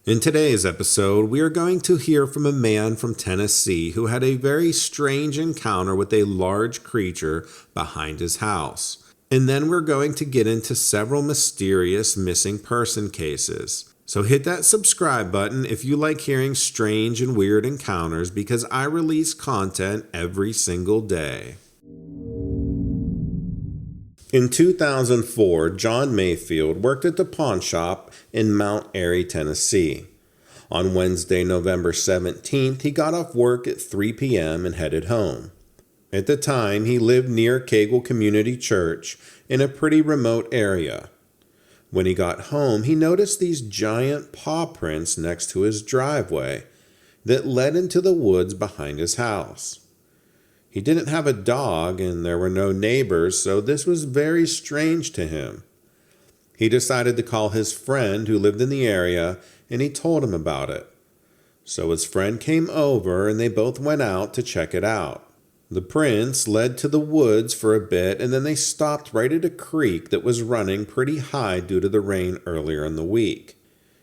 In today's episode, we are going to hear from a man from Tennessee who had a very strange encounter with a large creature behind his house. And then we're going to get into several mysterious missing person cases. So hit that subscribe button if you like hearing strange and weird encounters, because I release content every single day. In 2004, John Mayfield worked at the pawn shop in Mount Airy, Tennessee. On Wednesday, November 17th, he got off work at 3 p.m. and headed home. At the time, he lived near Cagle Community Church in a pretty remote area. When he got home, he noticed these giant paw prints next to his driveway that led into the woods behind his house. He didn't have a dog and there were no neighbors, so this was very strange to him. He decided to call his friend who lived in the area, and he told him about it. So his friend came over and they both went out to check it out. The prints led to the woods for a bit, and then they stopped right at a creek that was running pretty high due to the rain earlier in the week.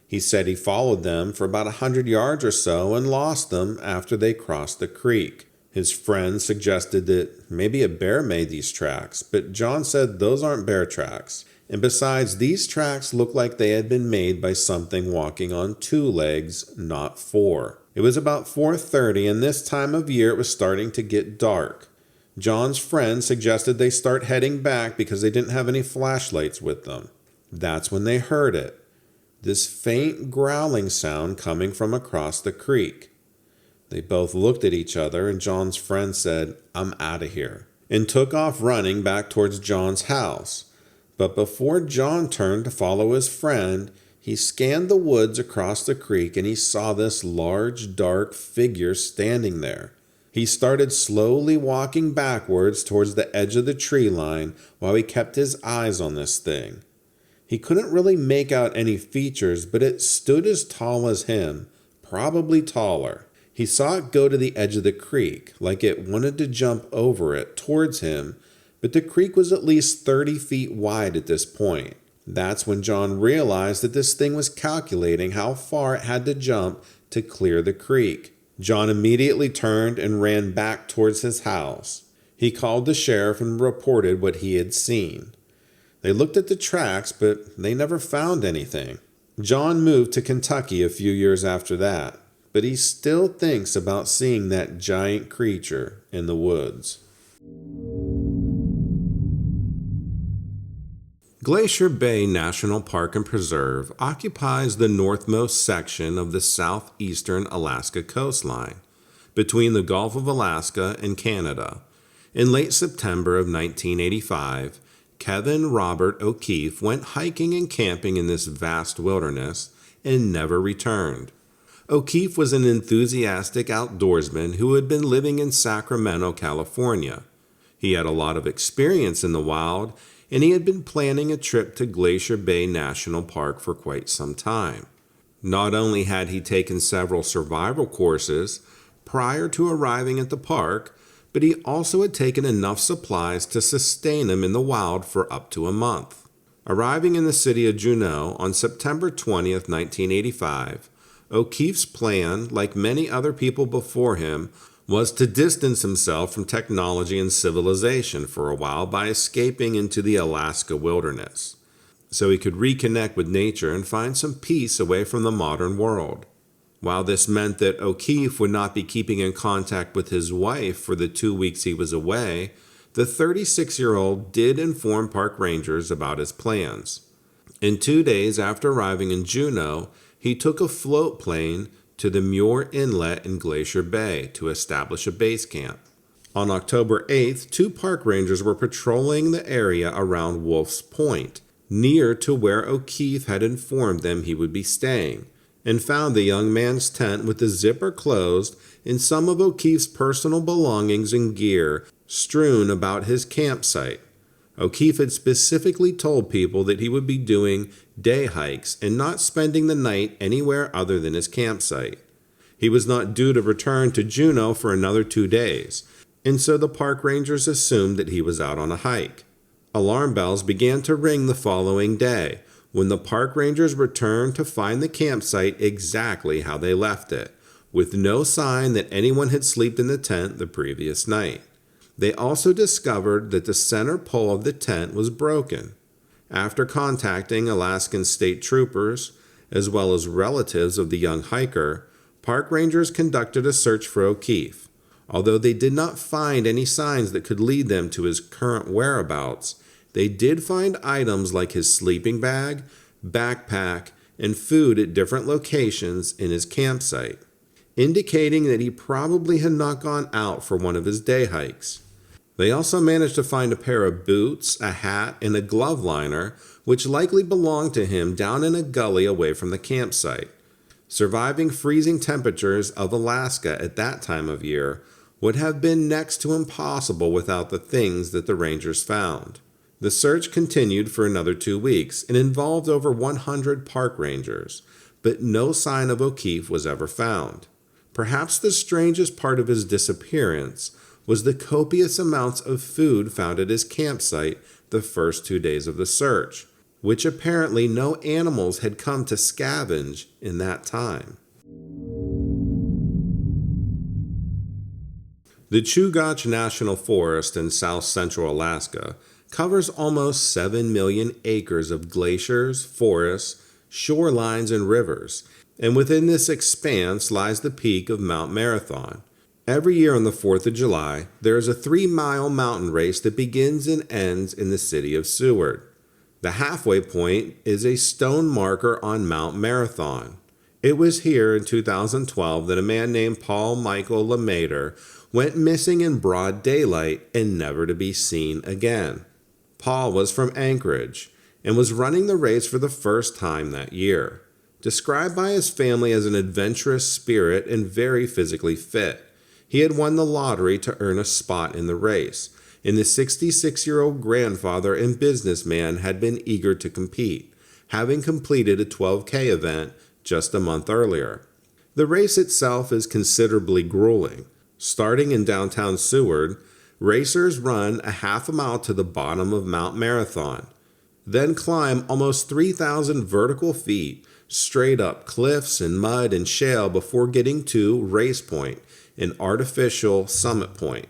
He said he followed them for about 100 yards or so and lost them after they crossed the creek. His friend suggested that maybe a bear made these tracks, but John said those aren't bear tracks. And besides, these tracks looked like they had been made by something walking on 2 legs, not 4. It was about 4:30, and this time of year it was starting to get dark. John's friend suggested they start heading back because they didn't have any flashlights with them. That's when they heard it. This faint growling sound coming from across the creek. They both looked at each other, and John's friend said, "I'm out of here," and took off running back towards John's house. But before John turned to follow his friend, he scanned the woods across the creek and he saw this large, dark figure standing there. He started slowly walking backwards towards the edge of the tree line while he kept his eyes on this thing. He couldn't really make out any features, but it stood as tall as him, probably taller. He saw it go to the edge of the creek, like it wanted to jump over it towards him, but the creek was at least 30 feet wide at this point. That's when John realized that this thing was calculating how far it had to jump to clear the creek. John immediately turned and ran back towards his house. He called the sheriff and reported what he had seen. They looked at the tracks, but they never found anything. John moved to Kentucky a few years after that, but he still thinks about seeing that giant creature in the woods. Glacier Bay National Park and Preserve occupies the northmost section of the southeastern Alaska coastline, between the Gulf of Alaska and Canada. In late September of 1985, Kevin Robert O'Keefe went hiking and camping in this vast wilderness and never returned. O'Keefe was an enthusiastic outdoorsman who had been living in Sacramento, California. He had a lot of experience in the wild, and he had been planning a trip to Glacier Bay National Park for quite some time. Not only had he taken several survival courses prior to arriving at the park, but he also had taken enough supplies to sustain him in the wild for up to a month. Arriving in the city of Juneau on September 20th, 1985, O'Keefe's plan, like many other people before him, was to distance himself from technology and civilization for a while by escaping into the Alaska wilderness, so he could reconnect with nature and find some peace away from the modern world. While this meant that O'Keefe would not be keeping in contact with his wife for the 2 weeks he was away, the 36-year-old did inform park rangers about his plans. In 2 days after arriving in Juneau, he took a float plane to the Muir Inlet in Glacier Bay to establish a base camp. On October 8th, 2 park rangers were patrolling the area around Wolf's Point, near to where O'Keefe had informed them he would be staying, and found the young man's tent with the zipper closed and some of O'Keefe's personal belongings and gear strewn about his campsite. O'Keefe had specifically told people that he would be doing day hikes and not spending the night anywhere other than his campsite. He was not due to return to Juneau for another 2 days, and so the park rangers assumed that he was out on a hike. Alarm bells began to ring the following day, when the park rangers returned to find the campsite exactly how they left it, with no sign that anyone had slept in the tent the previous night. They also discovered that the center pole of the tent was broken. After contacting Alaskan state troopers, as well as relatives of the young hiker, park rangers conducted a search for O'Keefe. Although they did not find any signs that could lead them to his current whereabouts, they did find items like his sleeping bag, backpack, and food at different locations in his campsite, indicating that he probably had not gone out for one of his day hikes. They also managed to find a pair of boots, a hat, and a glove liner, which likely belonged to him down in a gully away from the campsite. Surviving freezing temperatures of Alaska at that time of year would have been next to impossible without the things that the rangers found. The search continued for another 2 weeks and involved over 100 park rangers, but no sign of O'Keefe was ever found. Perhaps the strangest part of his disappearance was the copious amounts of food found at his campsite the first 2 days of the search, which apparently no animals had come to scavenge in that time. The Chugach National Forest in south central Alaska covers almost 7 million acres of glaciers, forests, shorelines, and rivers, and within this expanse lies the peak of Mount Marathon. Every year on the 4th of July, there is a 3-mile mountain race that begins and ends in the city of Seward. The halfway point is a stone marker on Mount Marathon. It was here in 2012 that a man named Paul Michael Lemaitre went missing in broad daylight and never to be seen again. Paul was from Anchorage and was running the race for the first time that year. Described by his family as an adventurous spirit and very physically fit, he had won the lottery to earn a spot in the race, and the 66-year-old grandfather and businessman had been eager to compete, having completed a 12K event just a month earlier. The race itself is considerably grueling. Starting in downtown Seward, racers run a half a mile to the bottom of Mount Marathon, then climb almost 3,000 vertical feet straight up cliffs and mud and shale before getting to Race Point, an artificial summit point.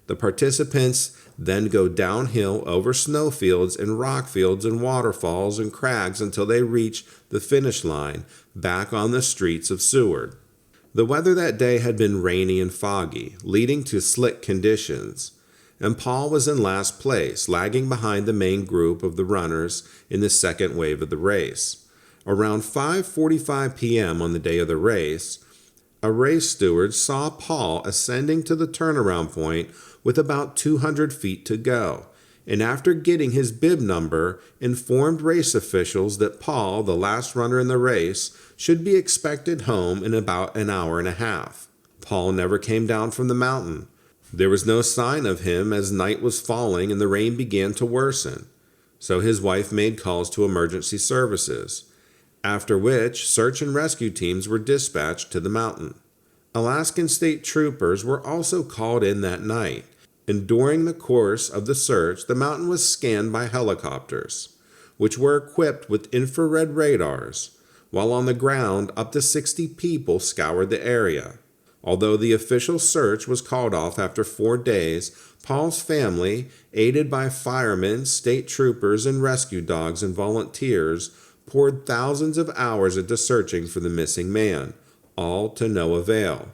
The participants then go downhill over snowfields and rock fields and waterfalls and crags until they reach the finish line back on the streets of Seward. The weather that day had been rainy and foggy, leading to slick conditions, and Paul was in last place, lagging behind the main group of the runners in the second wave of the race. Around 5:45 p.m. on the day of the race, a race steward saw Paul ascending to the turnaround point with about 200 feet to go, and after getting his bib number, informed race officials that Paul, the last runner in the race, should be expected home in about an hour and a half. Paul never came down from the mountain. There was no sign of him as night was falling and the rain began to worsen, so his wife made calls to emergency services, after which search and rescue teams were dispatched to the mountain. Alaskan state troopers were also called in that night, and during the course of the search, the mountain was scanned by helicopters, which were equipped with infrared radars, while on the ground up to 60 people scoured the area. Although the official search was called off after 4 days, Paul's family, aided by firemen, state troopers, and rescue dogs and volunteers, poured thousands of hours into searching for the missing man, all to no avail.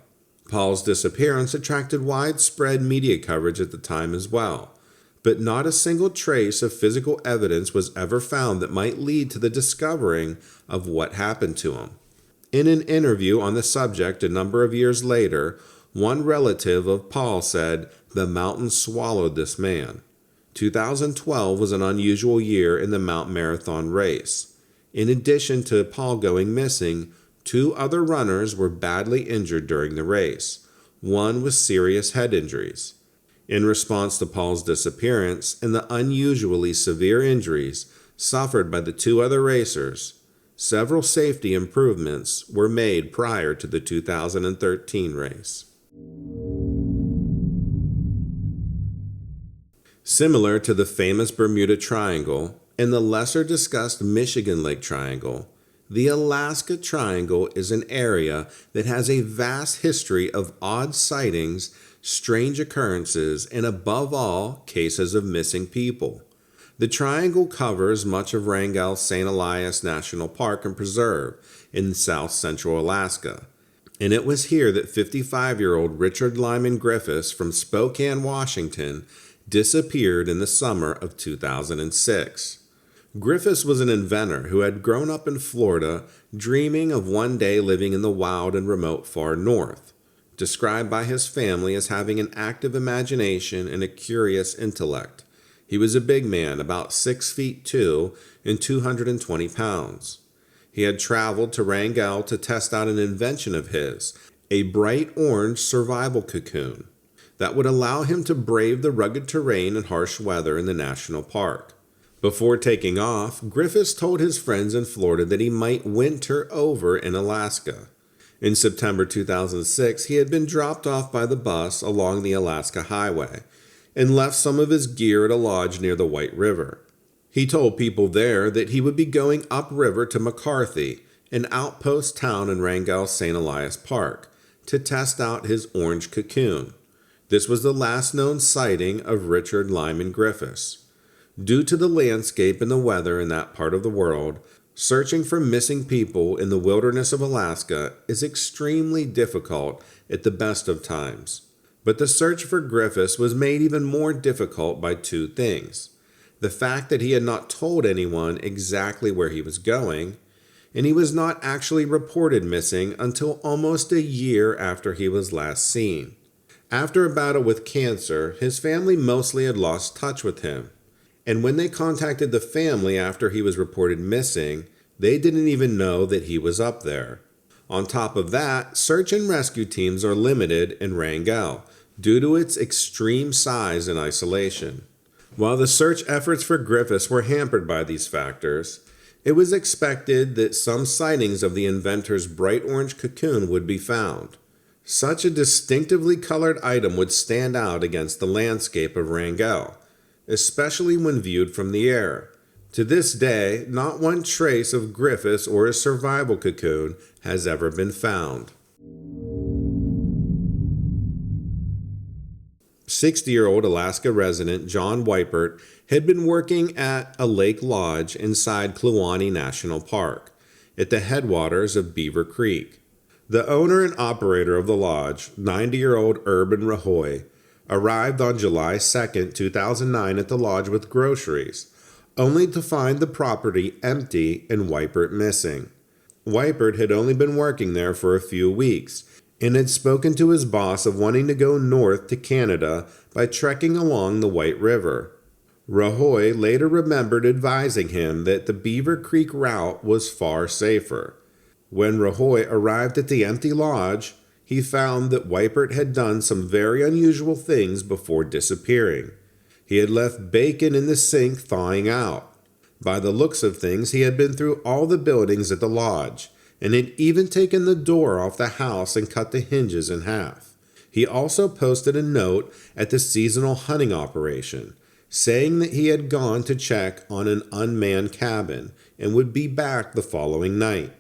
Paul's disappearance attracted widespread media coverage at the time as well, but not a single trace of physical evidence was ever found that might lead to the discovering of what happened to him. In an interview on the subject a number of years later, one relative of Paul said, "The mountain swallowed this man." 2012 was an unusual year in the Mount Marathon race. In addition to Paul going missing, 2 other runners were badly injured during the race, one with serious head injuries. In response to Paul's disappearance and the unusually severe injuries suffered by the 2 other racers, several safety improvements were made prior to the 2013 race. Similar to the famous Bermuda Triangle, In the lesser discussed Michigan Lake Triangle, the Alaska Triangle is an area that has a vast history of odd sightings, strange occurrences, and above all, cases of missing people. The triangle covers much of Wrangell St. Elias National Park and Preserve in south central Alaska. And it was here that 55-year-old Richard Lyman Griffis from Spokane, Washington, disappeared in the summer of 2006. Griffis was an inventor who had grown up in Florida, dreaming of one day living in the wild and remote far north, described by his family as having an active imagination and a curious intellect. He was a big man, about 6'2" and 220 pounds. He had traveled to Wrangell to test out an invention of his, a bright orange survival cocoon, that would allow him to brave the rugged terrain and harsh weather in the national park. Before taking off, Griffis told his friends in Florida that he might winter over in Alaska. In September 2006, he had been dropped off by the bus along the Alaska Highway and left some of his gear at a lodge near the White River. He told people there that he would be going upriver to McCarthy, an outpost town in Wrangell St. Elias Park, to test out his orange cocoon. This was the last known sighting of Richard Lyman Griffis. Due to the landscape and the weather in that part of the world, searching for missing people in the wilderness of Alaska is extremely difficult at the best of times. But the search for Griffis was made even more difficult by two things: the fact that he had not told anyone exactly where he was going, and he was not actually reported missing until almost a year after he was last seen. After a battle with cancer, his family mostly had lost touch with him. And when they contacted the family after he was reported missing, they didn't even know that he was up there. On top of that, search and rescue teams are limited in Wrangell due to its extreme size and isolation. While the search efforts for Griffis were hampered by these factors, it was expected that some sightings of the inventor's bright orange cocoon would be found. Such a distinctively colored item would stand out against the landscape of Wrangell, especially when viewed from the air. To this day, not one trace of Griffis or his survival cocoon has ever been found. 60-year-old Alaska resident John Weipert had been working at a lake lodge inside Kluane National Park, at the headwaters of Beaver Creek. The owner and operator of the lodge, 90-year-old Urban Rahoy, arrived on July 2, 2009 at the lodge with groceries, only to find the property empty and Weipert missing. Weipert had only been working there for a few weeks and had spoken to his boss of wanting to go north to Canada by trekking along the White River. Rahoy later remembered advising him that the Beaver Creek route was far safer. When Rahoy arrived at the empty lodge, he found that Weipert had done some very unusual things before disappearing. He had left bacon in the sink thawing out. By the looks of things, he had been through all the buildings at the lodge, and had even taken the door off the house and cut the hinges in half. He also posted a note at the seasonal hunting operation, saying that he had gone to check on an unmanned cabin and would be back the following night.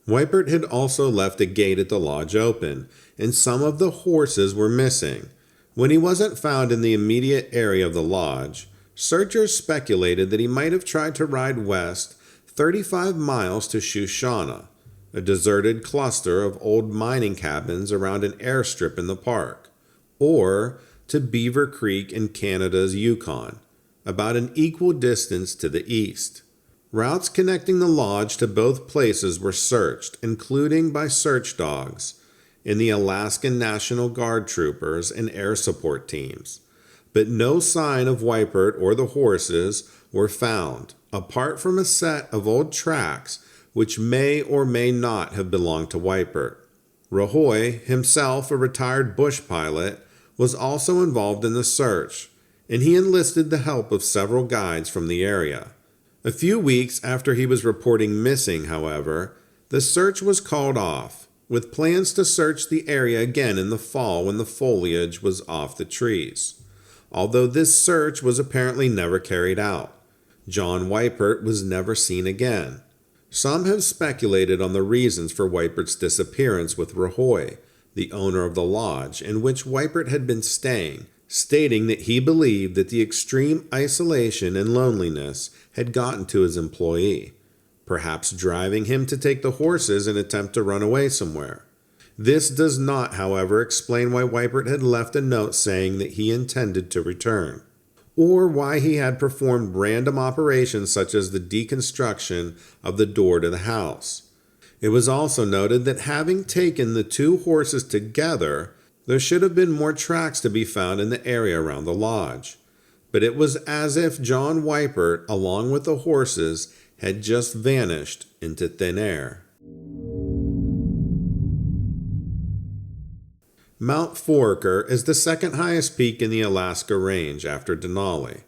Weipert had also left a gate at the lodge open, and some of the horses were missing. When he wasn't found in the immediate area of the lodge, searchers speculated that he might have tried to ride west 35 miles to Shoshana, a deserted cluster of old mining cabins around an airstrip in the park, or to Beaver Creek in Canada's Yukon, about an equal distance to the east. Routes connecting the lodge to both places were searched, including by search dogs and the Alaskan National Guard troopers and air support teams. But no sign of Weipert or the horses were found, apart from a set of old tracks which may or may not have belonged to Weipert. Rahoy, himself a retired bush pilot, was also involved in the search, and he enlisted the help of several guides from the area. A few weeks after he was reporting missing, however, the search was called off, with plans to search the area again in the fall when the foliage was off the trees, although this search was apparently never carried out. John Weipert was never seen again. Some have speculated on the reasons for Weipert's disappearance, with Rahoy, the owner of the lodge in which Weipert had been staying, stating that he believed that the extreme isolation and loneliness had gotten to his employee, perhaps driving him to take the horses and attempt to run away somewhere. This does not, however, explain why Weipert had left a note saying that he intended to return, or why he had performed random operations such as the deconstruction of the door to the house. It was also noted that having taken the two horses together, there should have been more tracks to be found in the area around the lodge. But it was as if John Weipert, along with the horses, had just vanished into thin air. Mount Foraker is the second highest peak in the Alaska Range after Denali,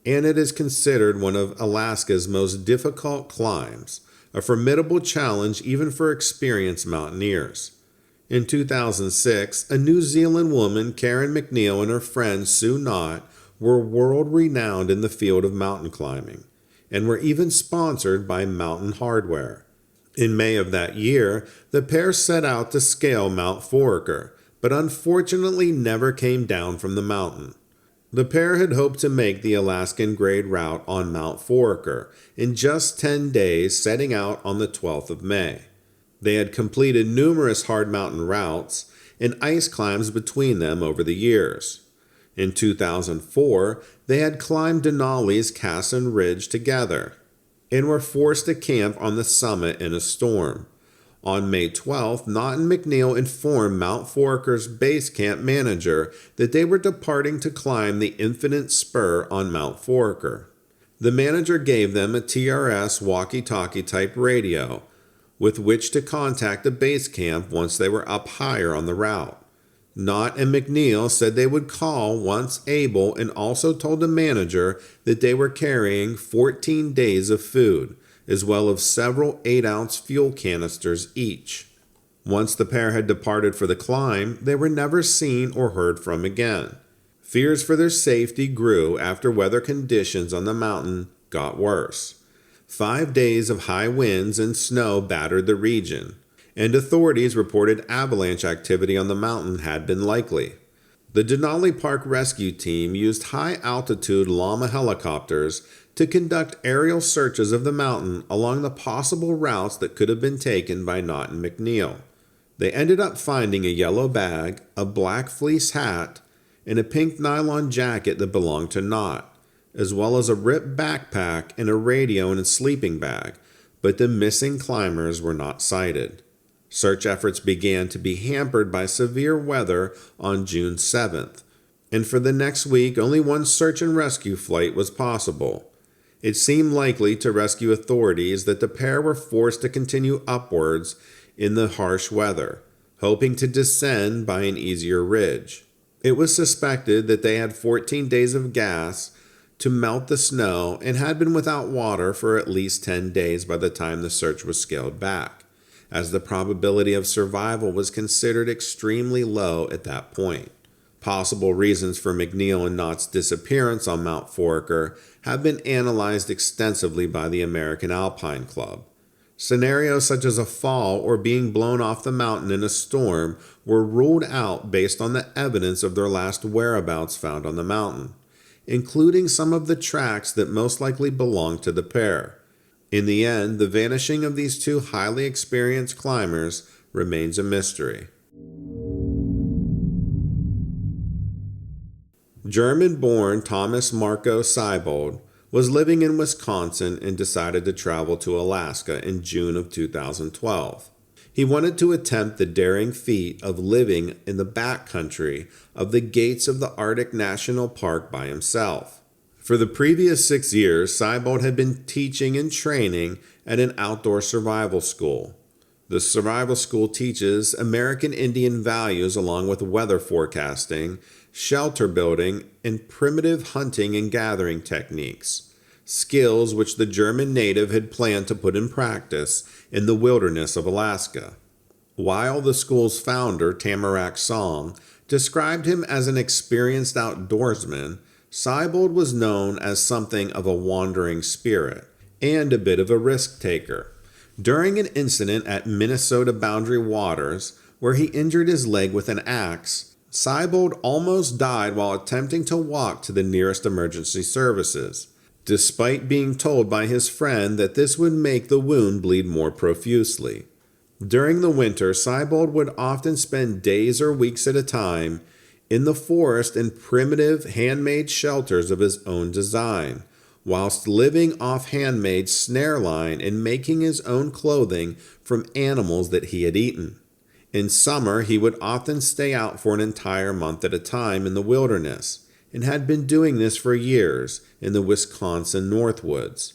and it is considered one of Alaska's most difficult climbs, a formidable challenge even for experienced mountaineers. In 2006, a New Zealand woman, Karen Mcneal, and her friend Sue Knott were world-renowned in the field of mountain climbing, and were even sponsored by Mountain Hardware. In May of that year, the pair set out to scale Mount Foraker, but unfortunately never came down from the mountain. The pair had hoped to make the Alaskan grade route on Mount Foraker in just 10 days, setting out on the 12th of May. They had completed numerous hard mountain routes and ice climbs between them over the years. In 2004, they had climbed Denali's Cassin Ridge together and were forced to camp on the summit in a storm. On May 12th, Knott and Mcneal informed Mount Foraker's base camp manager that they were departing to climb the Infinite Spur on Mount Foraker. The manager gave them a TRS walkie-talkie type radio with which to contact the base camp once they were up higher on the route. Knott and Mcneal said they would call once able, and also told the manager that they were carrying 14 days of food, as well as several 8-ounce fuel canisters each. Once the pair had departed for the climb, they were never seen or heard from again. Fears for their safety grew after weather conditions on the mountain got worse. 5 days of high winds and snow battered the region, and authorities reported avalanche activity on the mountain had been likely. The Denali Park Rescue Team used high-altitude llama helicopters to conduct aerial searches of the mountain along the possible routes that could have been taken by Knott and Mcneal. They ended up finding a yellow bag, a black fleece hat, and a pink nylon jacket that belonged to Knott, as well as a ripped backpack and a radio in a sleeping bag, but the missing climbers were not sighted. Search efforts began to be hampered by severe weather on June 7th, and for the next week only one search and rescue flight was possible. It seemed likely to rescue authorities that the pair were forced to continue upwards in the harsh weather, hoping to descend by an easier ridge. It was suspected that they had 14 days of gas to melt the snow and had been without water for at least 10 days by the time the search was scaled back, as the probability of survival was considered extremely low at that point. Possible reasons for Mcneal and Knott's disappearance on Mount Foraker have been analyzed extensively by the American Alpine Club. Scenarios such as a fall or being blown off the mountain in a storm were ruled out based on the evidence of their last whereabouts found on the mountain, including some of the tracks that most likely belonged to the pair. In the end, the vanishing of these two highly experienced climbers remains a mystery. German-born Thomas Marco Cybold was living in Wisconsin and decided to travel to Alaska in June of 2012. He wanted to attempt the daring feat of living in the backcountry of the gates of the Arctic National Park by himself. For the previous 6 years, Cybold had been teaching and training at an outdoor survival school. The survival school teaches American Indian values along with weather forecasting, shelter building, and primitive hunting and gathering techniques, skills which the German native had planned to put in practice in the wilderness of Alaska. While the school's founder, Tamarack Song, described him as an experienced outdoorsman, Cybold was known as something of a wandering spirit and a bit of a risk taker. During an incident at Minnesota boundary waters, where he injured his leg with an axe, Cybold almost died while attempting to walk to the nearest emergency services, despite being told by his friend that this would make the wound bleed more profusely. During the winter, Cybold would often spend days or weeks at a time in the forest in primitive handmade shelters of his own design, whilst living off handmade snare line and making his own clothing from animals that he had eaten. In summer, he would often stay out for an entire month at a time in the wilderness, and had been doing this for years in the Wisconsin Northwoods.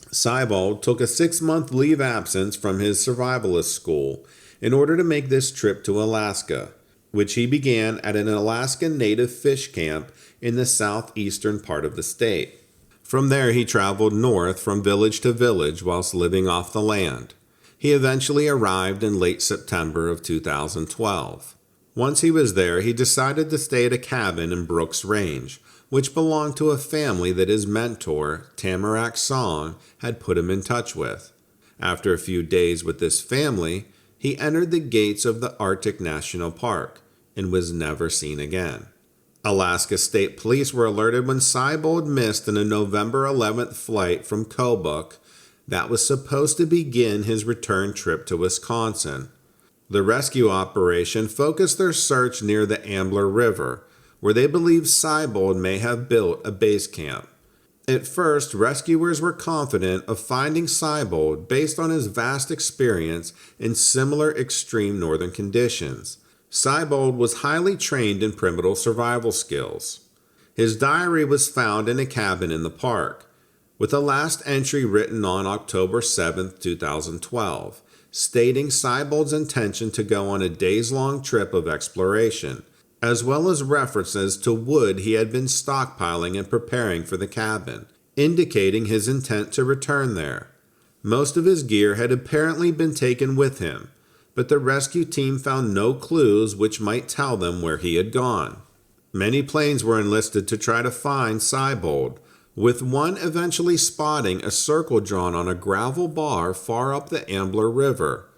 Cybold took a 6-month leave absence from his survivalist school in order to make this trip to Alaska, which he began at an Alaskan native fish camp in the southeastern part of the state. From there, he traveled north from village to village whilst living off the land. He eventually arrived in late September of 2012. Once he was there, he decided to stay at a cabin in Brooks Range, which belonged to a family that his mentor, Tamarack Song, had put him in touch with. After a few days with this family, he entered the gates of the Arctic National Park and was never seen again. Alaska State Police were alerted when Cybold missed in a November 11th flight from Kobuk that was supposed to begin his return trip to Wisconsin. The rescue operation focused their search near the Ambler River, where they believed Cybold may have built a base camp. At first, rescuers were confident of finding Cybold based on his vast experience in similar extreme northern conditions. Cybold was highly trained in primitive survival skills. His diary was found in a cabin in the park, with a last entry written on October 7, 2012, stating Cybold's intention to go on a days-long trip of exploration, as well as references to wood he had been stockpiling and preparing for the cabin, indicating his intent to return there. Most of his gear had apparently been taken with him, but the rescue team found no clues which might tell them where he had gone. Many planes were enlisted to try to find Cybold, with one eventually spotting a circle drawn on a gravel bar far up the Ambler River.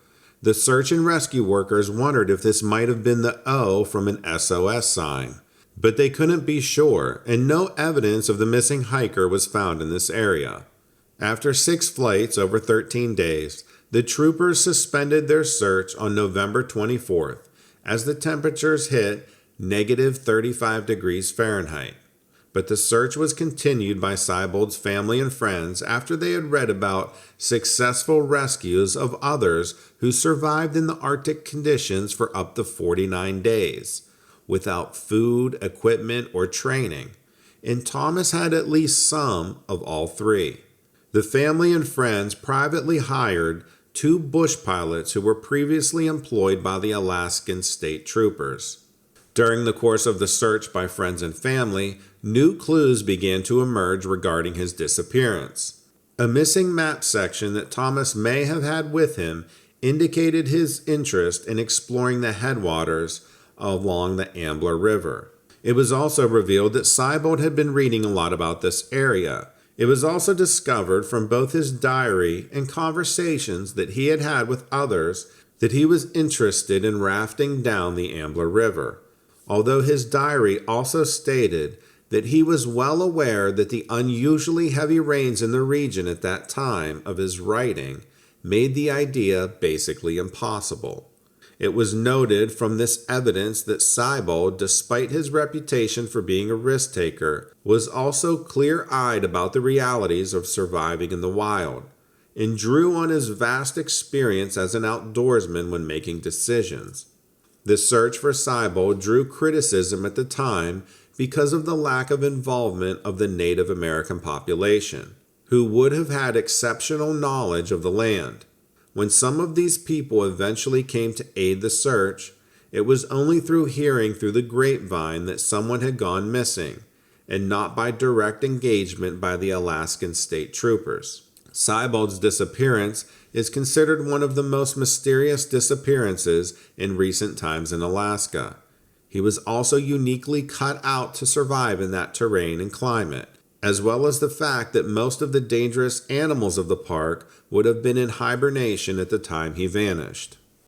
The search and rescue workers wondered if this might have been the O from an SOS sign, but they couldn't be sure, and no evidence of the missing hiker was found in this area. After 6 flights over 13 days, the troopers suspended their search on November 24th as the temperatures hit negative 35 degrees Fahrenheit. But the search was continued by Cybold's family and friends after they had read about successful rescues of others who survived in the Arctic conditions for up to 49 days, without food, equipment, or training, and Thomas had at least some of all 3. The family and friends privately hired 2 bush pilots who were previously employed by the Alaskan state troopers. During the course of the search by friends and family, new clues began to emerge regarding his disappearance. A missing map section that Thomas may have had with him indicated his interest in exploring the headwaters along the Ambler River. It was also revealed that Cybold had been reading a lot about this area. It was also discovered from both his diary and conversations that he had had with others that he was interested in rafting down the Ambler River, although his diary also stated that he was well aware that the unusually heavy rains in the region at that time of his writing made the idea basically impossible. It was noted from this evidence that Cybold, despite his reputation for being a risk-taker, was also clear-eyed about the realities of surviving in the wild, and drew on his vast experience as an outdoorsman when making decisions. The search for Cybold drew criticism at the time because of the lack of involvement of the Native American population, who would have had exceptional knowledge of the land. When some of these people eventually came to aid the search, it was only through hearing through the grapevine that someone had gone missing, and not by direct engagement by the Alaskan state troopers. Cybold's disappearance is considered one of the most mysterious disappearances in recent times in Alaska. He was also uniquely cut out to survive in that terrain and climate, as well as the fact that most of the dangerous animals of the park would have been in hibernation at the time he vanished.